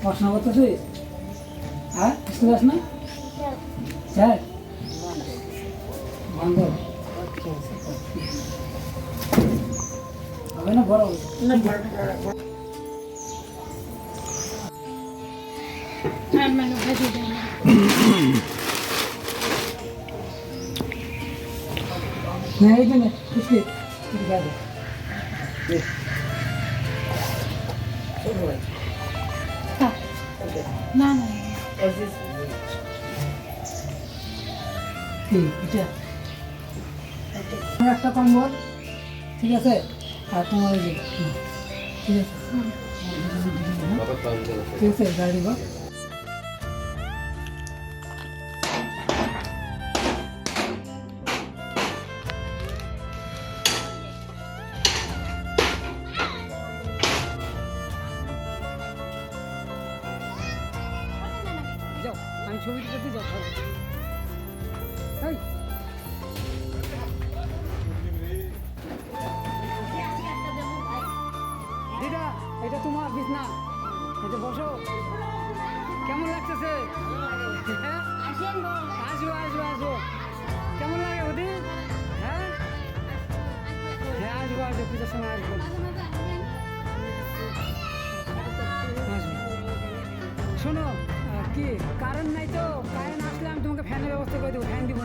পড়াশোনা করতেছিস? হ্যাঁ, স্কুলে যাস না? যাস? বন্ধ হবে না, বড় হবে। না, এই জন্য খুশি গেছে না না কি এটা আমার একটা কম্বল, ঠিক আছে? আর তোমার ওই যে ঠিক আছে, ঠিক আছে, গাড়ি দিব। যাও, আমি ছবি তুলতে যাও। এই দিদা, এটা তোমার বিছনা, এটা বসো। কেমন লাগতেছে? হ্যাঁ, আসবো আসবো আসবো। কেমন লাগে ওদি? হ্যাঁ হ্যাঁ, আসবো আসবো, পুজোর সময় আসবো। আসবো। শোনো, কি কারেন্ট নাই তো? কারেন্ট আসলে আমি তোমাকে ফ্যানের ব্যবস্থা করে দেবো, ফ্যান দিব।